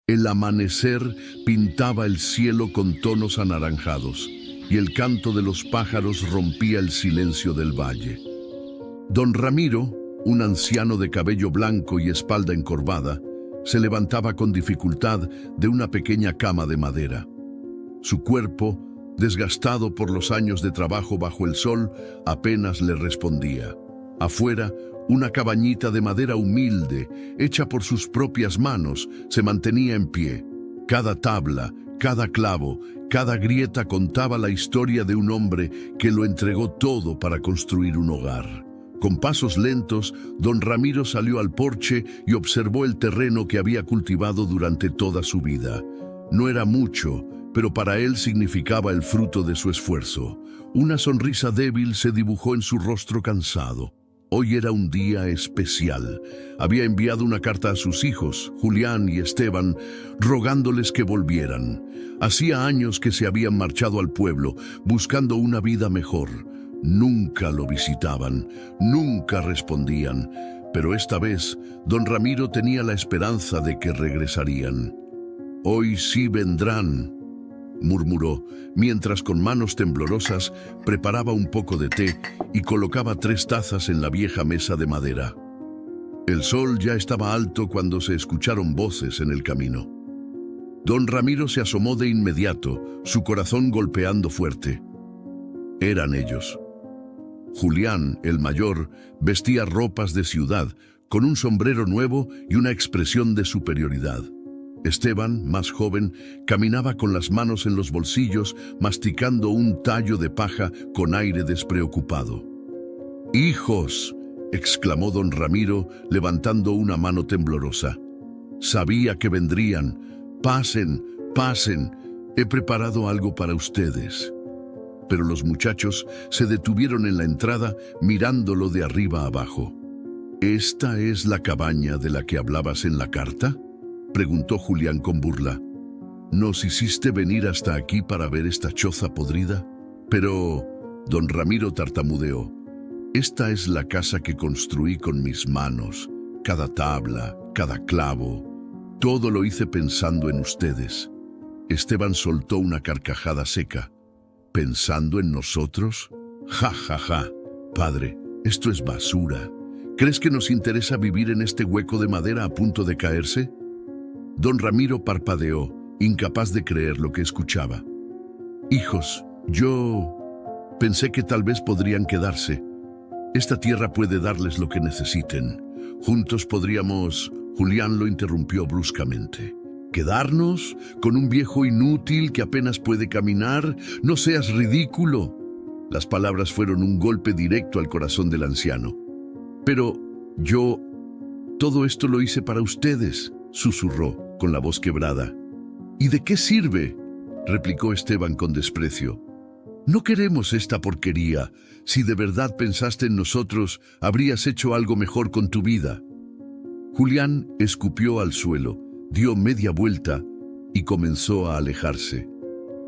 El amanecer pintaba el cielo con tonos anaranjados y el canto de los pájaros rompía el silencio del valle. Don Ramiro, un anciano de cabello blanco y espalda encorvada, se levantaba con dificultad de una pequeña cama de madera. Su cuerpo, desgastado por los años de trabajo bajo el sol, apenas le respondía. Afuera, una cabañita de madera humilde, hecha por sus propias manos, se mantenía en pie. Cada tabla, cada clavo, cada grieta contaba la historia de un hombre que lo entregó todo para construir un hogar. Con pasos lentos, don Ramiro salió al porche y observó el terreno que había cultivado durante toda su vida. No era mucho, pero para él significaba el fruto de su esfuerzo. Una sonrisa débil se dibujó en su rostro cansado. Hoy era un día especial. Había enviado una carta a sus hijos, Julián y Esteban, rogándoles que volvieran. Hacía años que se habían marchado al pueblo, buscando una vida mejor. Nunca lo visitaban, nunca respondían, pero esta vez don Ramiro tenía la esperanza de que regresarían. «Hoy sí vendrán», murmuró, mientras con manos temblorosas preparaba un poco de té y colocaba 3 tazas en la vieja mesa de madera. El sol ya estaba alto cuando se escucharon voces en el camino. Don Ramiro se asomó de inmediato, su corazón golpeando fuerte. Eran ellos. Julián, el mayor, vestía ropas de ciudad, con un sombrero nuevo y una expresión de superioridad. Esteban, más joven, caminaba con las manos en los bolsillos, masticando un tallo de paja con aire despreocupado. «¡Hijos!», exclamó don Ramiro, levantando una mano temblorosa. «Sabía que vendrían. Pasen, pasen. He preparado algo para ustedes». Pero los muchachos se detuvieron en la entrada, mirándolo de arriba abajo. «¿Esta es la cabaña de la que hablabas en la carta?», preguntó Julián con burla. «¿Nos hiciste venir hasta aquí para ver esta choza podrida?». «Pero», don Ramiro tartamudeó, «esta es la casa que construí con mis manos. Cada tabla, cada clavo, todo lo hice pensando en ustedes». Esteban soltó una carcajada seca. «¿Pensando en nosotros? Ja, ja, ja. Padre, esto es basura. ¿Crees que nos interesa vivir en este hueco de madera a punto de caerse?». Don Ramiro parpadeó, incapaz de creer lo que escuchaba. «Hijos, yo pensé que tal vez podrían quedarse. Esta tierra puede darles lo que necesiten. Juntos podríamos...». Julián lo interrumpió bruscamente. «¿Quedarnos? ¿Con un viejo inútil que apenas puede caminar? No seas ridículo». Las palabras fueron un golpe directo al corazón del anciano. «Pero yo... todo esto lo hice para ustedes», susurró, con la voz quebrada. «¿Y de qué sirve?», replicó Esteban con desprecio. «No queremos esta porquería. Si de verdad pensaste en nosotros, habrías hecho algo mejor con tu vida». Julián escupió al suelo, dio media vuelta y comenzó a alejarse.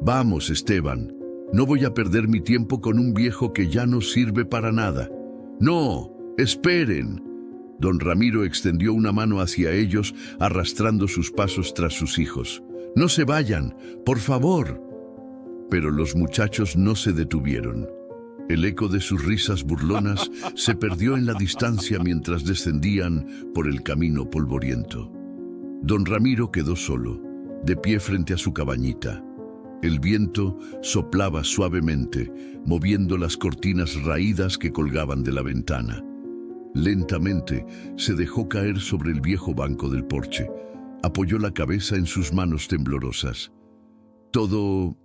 «Vamos, Esteban, no voy a perder mi tiempo con un viejo que ya no sirve para nada». «No, esperen». Don Ramiro extendió una mano hacia ellos, arrastrando sus pasos tras sus hijos. «No se vayan, por favor». Pero los muchachos no se detuvieron. El eco de sus risas burlonas se perdió en la distancia mientras descendían por el camino polvoriento. Don Ramiro quedó solo, de pie frente a su cabañita. El viento soplaba suavemente, moviendo las cortinas raídas que colgaban de la ventana. Lentamente se dejó caer sobre el viejo banco del porche. Apoyó la cabeza en sus manos temblorosas. «¿Todo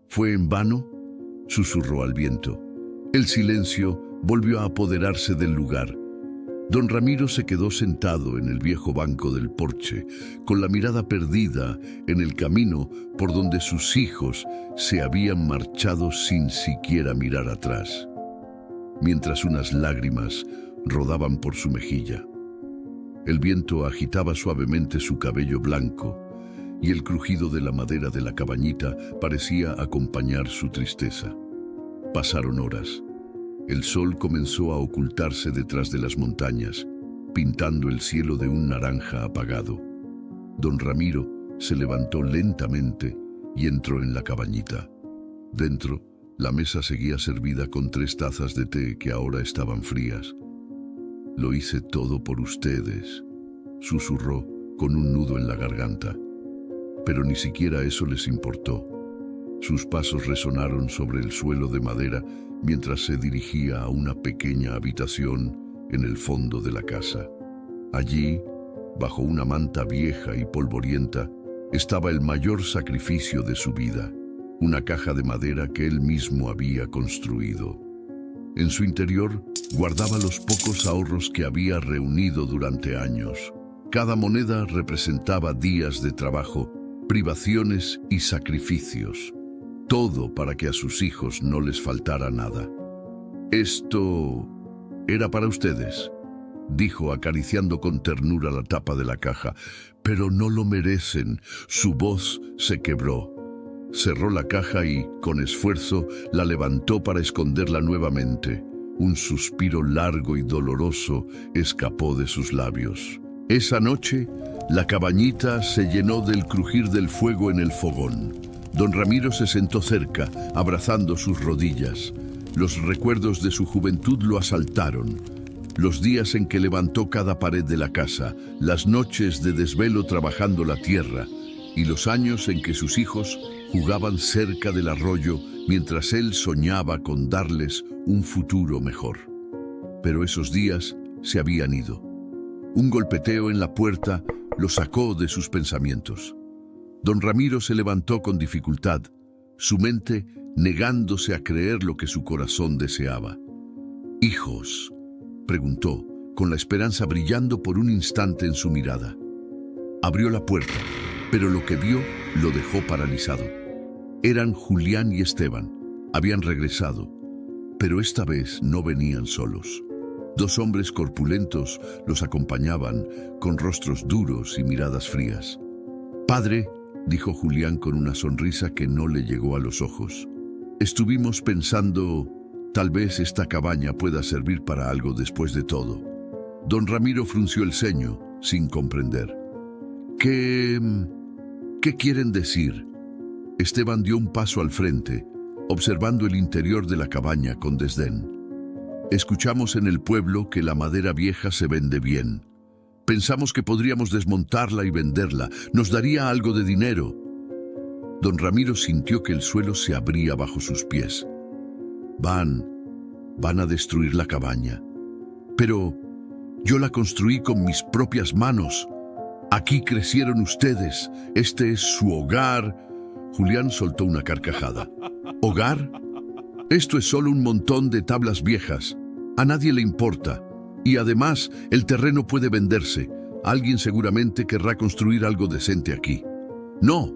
fue en vano?», susurró al viento. El silencio volvió a apoderarse del lugar. Don Ramiro se quedó sentado en el viejo banco del porche, con la mirada perdida en el camino por donde sus hijos se habían marchado sin siquiera mirar atrás, mientras unas lágrimas rodaban por su mejilla. El viento agitaba suavemente su cabello blanco y el crujido de la madera de la cabañita parecía acompañar su tristeza. Pasaron horas. El sol comenzó a ocultarse detrás de las montañas, pintando el cielo de un naranja apagado. Don Ramiro se levantó lentamente y entró en la cabañita. Dentro, la mesa seguía servida con 3 tazas de té que ahora estaban frías. «Lo hice todo por ustedes», susurró con un nudo en la garganta. Pero ni siquiera eso les importó. Sus pasos resonaron sobre el suelo de madera mientras se dirigía a una pequeña habitación en el fondo de la casa. Allí, bajo una manta vieja y polvorienta, estaba el mayor sacrificio de su vida, una caja de madera que él mismo había construido. En su interior guardaba los pocos ahorros que había reunido durante años. Cada moneda representaba días de trabajo, privaciones y sacrificios. Todo para que a sus hijos no les faltara nada. «Esto era para ustedes», dijo acariciando con ternura la tapa de la caja. «Pero no lo merecen». Su voz se quebró. Cerró la caja y, con esfuerzo, la levantó para esconderla nuevamente. Un suspiro largo y doloroso escapó de sus labios. Esa noche, la cabañita se llenó del crujir del fuego en el fogón. Don Ramiro se sentó cerca, abrazando sus rodillas. Los recuerdos de su juventud lo asaltaron. Los días en que levantó cada pared de la casa, las noches de desvelo trabajando la tierra, y los años en que sus hijos jugaban cerca del arroyo mientras él soñaba con darles un futuro mejor. Pero esos días se habían ido. Un golpeteo en la puerta lo sacó de sus pensamientos. Don Ramiro se levantó con dificultad, su mente negándose a creer lo que su corazón deseaba. «¿Hijos?», preguntó, con la esperanza brillando por un instante en su mirada. Abrió la puerta, pero lo que vio lo dejó paralizado. Eran Julián y Esteban. Habían regresado, pero esta vez no venían solos. 2 hombres corpulentos los acompañaban, con rostros duros y miradas frías. «Padre», dijo Julián con una sonrisa que no le llegó a los ojos, «estuvimos pensando, tal vez esta cabaña pueda servir para algo después de todo». Don Ramiro frunció el ceño, sin comprender. ¿Qué quieren decir?». Esteban dio un paso al frente, observando el interior de la cabaña con desdén. «Escuchamos en el pueblo que la madera vieja se vende bien. Pensamos que podríamos desmontarla y venderla. Nos daría algo de dinero». Don Ramiro sintió que el suelo se abría bajo sus pies. Van a destruir la cabaña. «Pero yo la construí con mis propias manos. Aquí crecieron ustedes. Este es su hogar». Julián soltó una carcajada. «¿Hogar? Esto es solo un montón de tablas viejas. A nadie le importa. Y además, el terreno puede venderse. Alguien seguramente querrá construir algo decente aquí». «No»,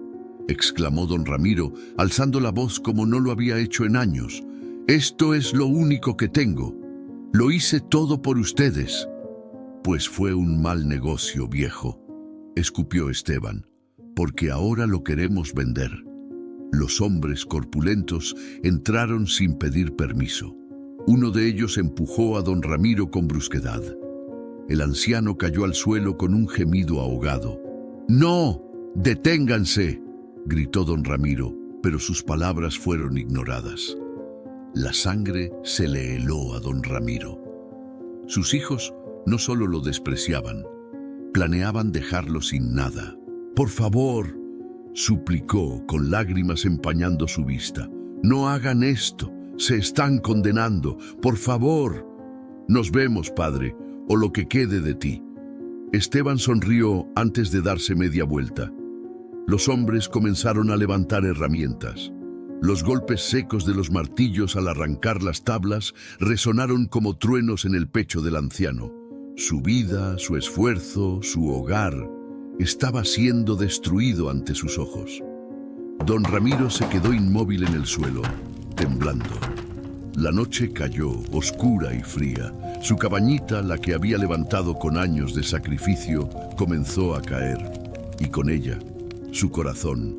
exclamó don Ramiro, alzando la voz como no lo había hecho en años. «Esto es lo único que tengo. Lo hice todo por ustedes». «Pues fue un mal negocio, viejo», escupió Esteban, «porque ahora lo queremos vender». Los hombres corpulentos entraron sin pedir permiso. Uno de ellos empujó a don Ramiro con brusquedad. El anciano cayó al suelo con un gemido ahogado. «¡No! ¡Deténganse!», gritó don Ramiro, pero sus palabras fueron ignoradas. La sangre se le heló a don Ramiro. Sus hijos no solo lo despreciaban, planeaban dejarlo sin nada. «Por favor», suplicó con lágrimas empañando su vista, «no hagan esto, se están condenando, por favor». «Nos vemos, padre, o lo que quede de ti». Esteban sonrió antes de darse media vuelta. Los hombres comenzaron a levantar herramientas. Los golpes secos de los martillos al arrancar las tablas resonaron como truenos en el pecho del anciano. Su vida, su esfuerzo, su hogar estaba siendo destruido ante sus ojos. Don Ramiro se quedó inmóvil en el suelo, temblando. La noche cayó, oscura y fría. Su cabañita, la que había levantado con años de sacrificio, comenzó a caer, y con ella, su corazón.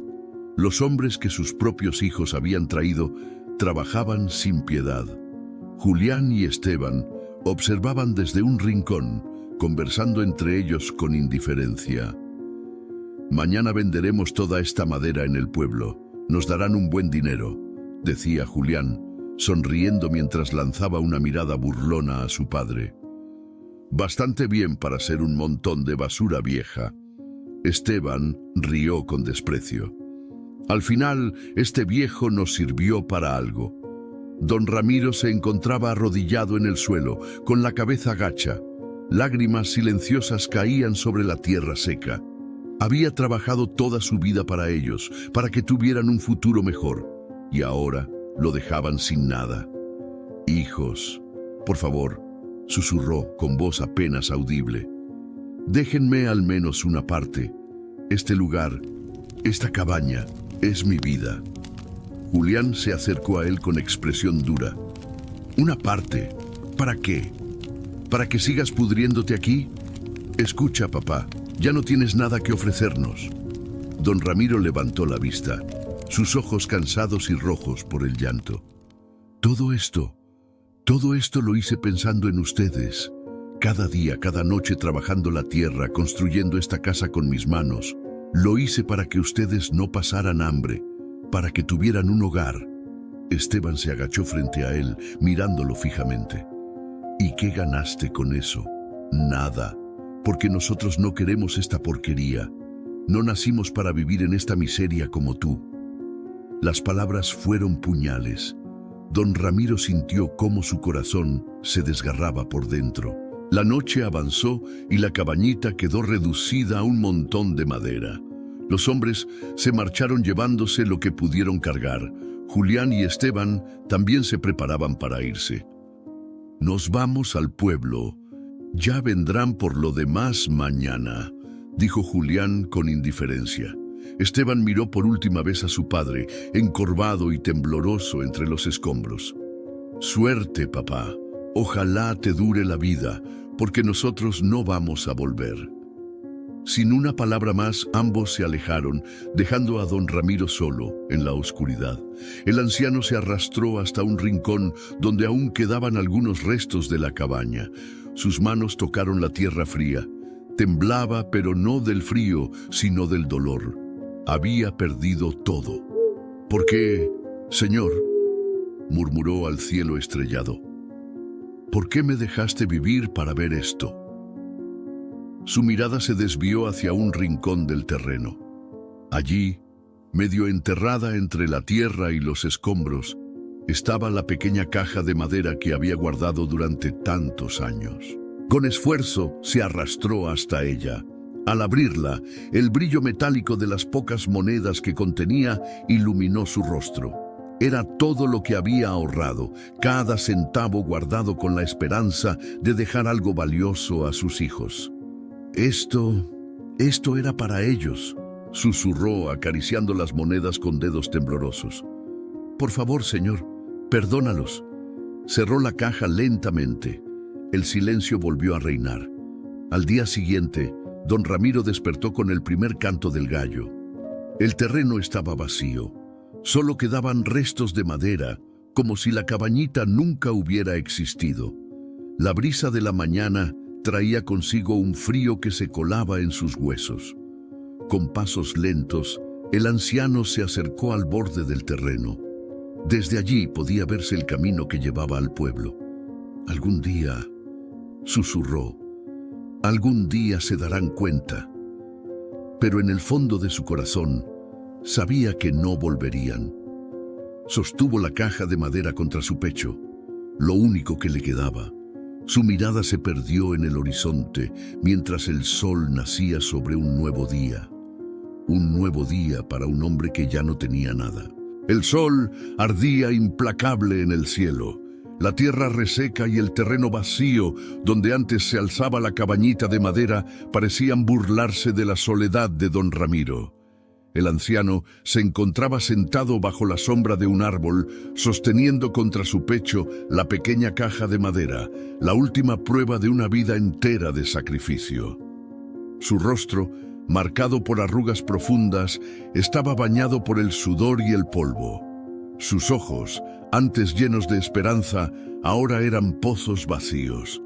Los hombres que sus propios hijos habían traído trabajaban sin piedad. Julián y Esteban observaban desde un rincón, conversando entre ellos con indiferencia. Mañana venderemos toda esta madera en el pueblo. Nos darán un buen dinero, decía Julián, sonriendo mientras lanzaba una mirada burlona a su padre. Bastante bien para ser un montón de basura vieja. Esteban rió con desprecio. Al final, este viejo nos sirvió para algo. Don Ramiro se encontraba arrodillado en el suelo, con la cabeza gacha. Lágrimas silenciosas caían sobre la tierra seca. Había trabajado toda su vida para ellos, para que tuvieran un futuro mejor, y ahora lo dejaban sin nada. «Hijos, por favor», susurró con voz apenas audible, «déjenme al menos una parte. Este lugar, esta cabaña, es mi vida». Julián se acercó a él con expresión dura. «¿Una parte? ¿Para qué? ¿Para que sigas pudriéndote aquí? Escucha, papá, ya no tienes nada que ofrecernos». Don Ramiro levantó la vista, sus ojos cansados y rojos por el llanto. Todo esto lo hice pensando en ustedes. Cada día, cada noche trabajando la tierra, construyendo esta casa con mis manos. Lo hice para que ustedes no pasaran hambre, para que tuvieran un hogar». Esteban se agachó frente a él, mirándolo fijamente. «¿Y qué ganaste con eso?» «Nada, porque nosotros no queremos esta porquería. No nacimos para vivir en esta miseria como tú». Las palabras fueron puñales. Don Ramiro sintió cómo su corazón se desgarraba por dentro. La noche avanzó y la cabañita quedó reducida a un montón de madera. Los hombres se marcharon llevándose lo que pudieron cargar. Julián y Esteban también se preparaban para irse. «Nos vamos al pueblo. Ya vendrán por lo demás mañana», dijo Julián con indiferencia. Esteban miró por última vez a su padre, encorvado y tembloroso entre los escombros. «Suerte, papá. Ojalá te dure la vida, porque nosotros no vamos a volver». Sin una palabra más, ambos se alejaron, dejando a don Ramiro solo, en la oscuridad. El anciano se arrastró hasta un rincón donde aún quedaban algunos restos de la cabaña. Sus manos tocaron la tierra fría. Temblaba, pero no del frío, sino del dolor. Había perdido todo. «¿Por qué, Señor?», murmuró al cielo estrellado. «¿Por qué me dejaste vivir para ver esto?». Su mirada se desvió hacia un rincón del terreno. Allí, medio enterrada entre la tierra y los escombros, estaba la pequeña caja de madera que había guardado durante tantos años. Con esfuerzo se arrastró hasta ella. Al abrirla, el brillo metálico de las pocas monedas que contenía iluminó su rostro. Era todo lo que había ahorrado, cada centavo guardado con la esperanza de dejar algo valioso a sus hijos. Esto era para ellos», susurró acariciando las monedas con dedos temblorosos. «Por favor, Señor, perdónalos». Cerró la caja lentamente. El silencio volvió a reinar. Al día siguiente, don Ramiro despertó con el primer canto del gallo. El terreno estaba vacío. Solo quedaban restos de madera, como si la cabañita nunca hubiera existido. La brisa de la mañana traía consigo un frío que se colaba en sus huesos. Con pasos lentos, el anciano se acercó al borde del terreno. Desde allí podía verse el camino que llevaba al pueblo. «Algún día», susurró, «algún día se darán cuenta». Pero en el fondo de su corazón, sabía que no volverían. Sostuvo la caja de madera contra su pecho, lo único que le quedaba. Su mirada se perdió en el horizonte mientras el sol nacía sobre un nuevo día. Un nuevo día para un hombre que ya no tenía nada. El sol ardía implacable en el cielo. La tierra reseca y el terreno vacío, donde antes se alzaba la cabañita de madera, parecían burlarse de la soledad de don Ramiro. El anciano se encontraba sentado bajo la sombra de un árbol, sosteniendo contra su pecho la pequeña caja de madera, la última prueba de una vida entera de sacrificio. Su rostro, marcado por arrugas profundas, estaba bañado por el sudor y el polvo. Sus ojos, antes llenos de esperanza, ahora eran pozos vacíos.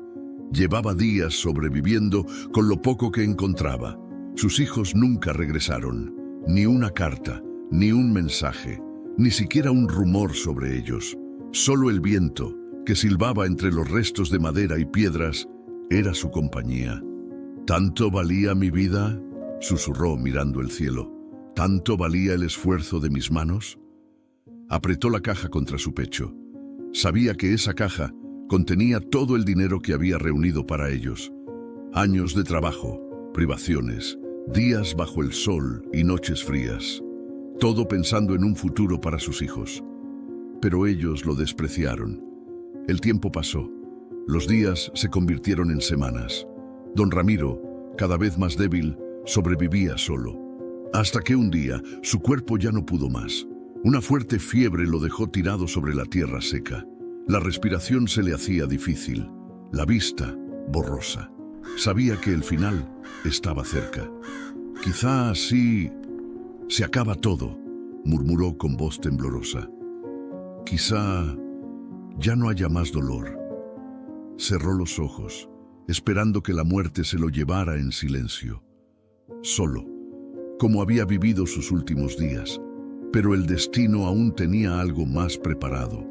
Llevaba días sobreviviendo con lo poco que encontraba. Sus hijos nunca regresaron, ni una carta, ni un mensaje, ni siquiera un rumor sobre ellos. Solo el viento, que silbaba entre los restos de madera y piedras, era su compañía. ¿Tanto valía mi vida?, susurró mirando el cielo. ¿Tanto valía el esfuerzo de mis manos? Apretó la caja contra su pecho. Sabía que esa caja contenía todo el dinero que había reunido para ellos. Años de trabajo, privaciones, días bajo el sol y noches frías. Todo pensando en un futuro para sus hijos. Pero ellos lo despreciaron. El tiempo pasó. Los días se convirtieron en semanas. Don Ramiro, cada vez más débil, sobrevivía solo. Hasta que un día su cuerpo ya no pudo más. Una fuerte fiebre lo dejó tirado sobre la tierra seca. La respiración se le hacía difícil, la vista borrosa. Sabía que el final estaba cerca. Quizá así se acaba todo, murmuró con voz temblorosa. Quizá ya no haya más dolor. Cerró los ojos, esperando que la muerte se lo llevara en silencio. Solo, como había vivido sus últimos días, pero el destino aún tenía algo más preparado.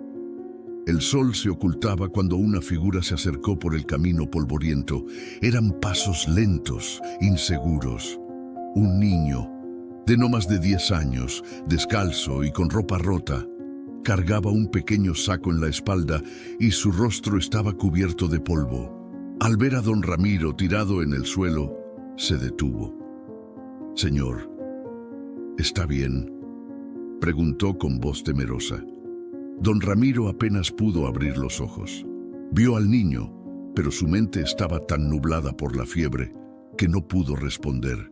El sol se ocultaba cuando una figura se acercó por el camino polvoriento. Eran pasos lentos, inseguros. Un niño, de no más de 10 años, descalzo y con ropa rota, cargaba un pequeño saco en la espalda y su rostro estaba cubierto de polvo. Al ver a don Ramiro tirado en el suelo, se detuvo. «Señor, ¿está bien?», preguntó con voz temerosa. Don Ramiro apenas pudo abrir los ojos. Vio al niño, pero su mente estaba tan nublada por la fiebre que no pudo responder.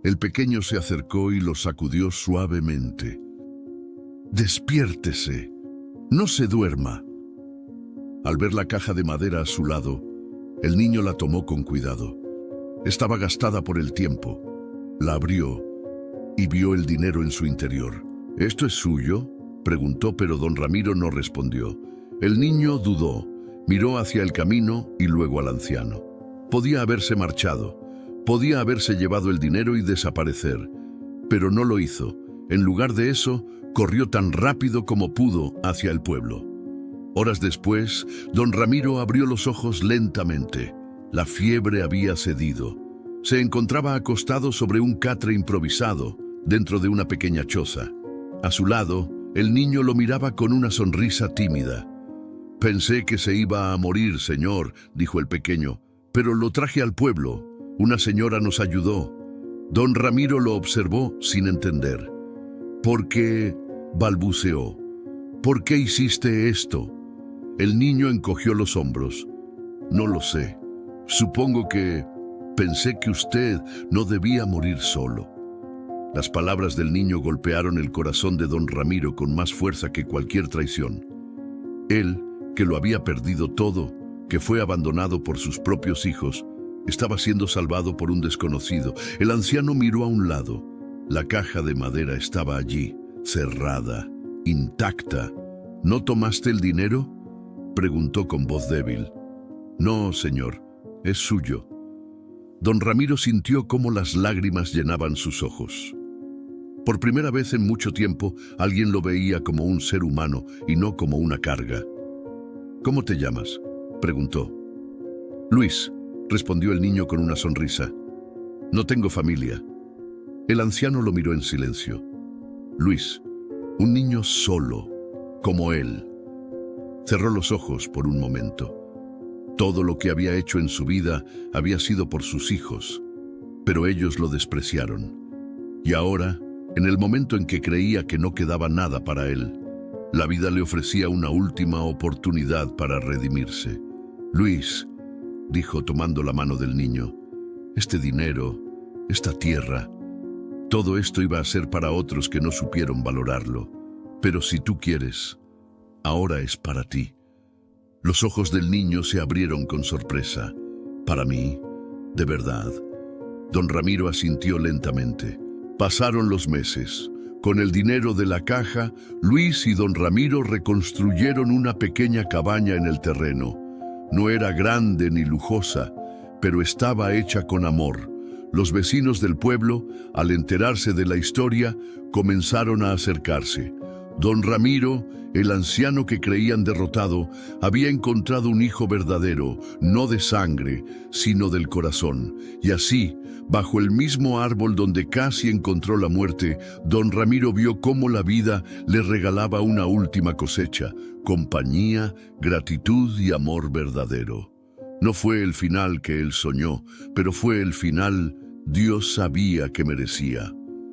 El pequeño se acercó y lo sacudió suavemente. «Despiértese, no se duerma». Al ver la caja de madera a su lado, el niño la tomó con cuidado. Estaba gastada por el tiempo. La abrió y vio el dinero en su interior. «¿Esto es suyo?», preguntó, pero don Ramiro no respondió. El niño dudó, miró hacia el camino y luego al anciano. Podía haberse marchado, podía haberse llevado el dinero y desaparecer, pero no lo hizo. En lugar de eso, corrió tan rápido como pudo hacia el pueblo. Horas después, don Ramiro abrió los ojos lentamente. La fiebre había cedido. Se encontraba acostado sobre un catre improvisado, dentro de una pequeña choza. A su lado, el niño lo miraba con una sonrisa tímida. «Pensé que se iba a morir, señor», dijo el pequeño, «pero lo traje al pueblo. Una señora nos ayudó». Don Ramiro lo observó sin entender. «¿Por qué?», balbuceó. «¿Por qué hiciste esto?». El niño encogió los hombros. «No lo sé. Supongo que pensé que usted no debía morir solo». Las palabras del niño golpearon el corazón de don Ramiro con más fuerza que cualquier traición. Él, que lo había perdido todo, que fue abandonado por sus propios hijos, estaba siendo salvado por un desconocido. El anciano miró a un lado. La caja de madera estaba allí, cerrada, intacta. «¿No tomaste el dinero?», preguntó con voz débil. «No, señor, es suyo». Don Ramiro sintió cómo las lágrimas llenaban sus ojos. Por primera vez en mucho tiempo, alguien lo veía como un ser humano y no como una carga. «¿Cómo te llamas?», preguntó. «Luis», respondió el niño con una sonrisa. «No tengo familia». El anciano lo miró en silencio. Luis, un niño solo, como él. Cerró los ojos por un momento. Todo lo que había hecho en su vida había sido por sus hijos, pero ellos lo despreciaron. Y ahora, en el momento en que creía que no quedaba nada para él, la vida le ofrecía una última oportunidad para redimirse. «Luis», dijo tomando la mano del niño, «este dinero, esta tierra, todo esto iba a ser para otros que no supieron valorarlo. Pero si tú quieres, ahora es para ti». Los ojos del niño se abrieron con sorpresa. «¿Para mí? ¿De verdad?». Don Ramiro asintió lentamente. Pasaron los meses. Con el dinero de la caja, Luis y don Ramiro reconstruyeron una pequeña cabaña en el terreno. No era grande ni lujosa, pero estaba hecha con amor. Los vecinos del pueblo, al enterarse de la historia, comenzaron a acercarse. Don Ramiro, el anciano que creían derrotado, había encontrado un hijo verdadero, no de sangre, sino del corazón. Y así, bajo el mismo árbol donde casi encontró la muerte, don Ramiro vio cómo la vida le regalaba una última cosecha: compañía, gratitud y amor verdadero. No fue el final que él soñó, pero fue el final Dios sabía que merecía.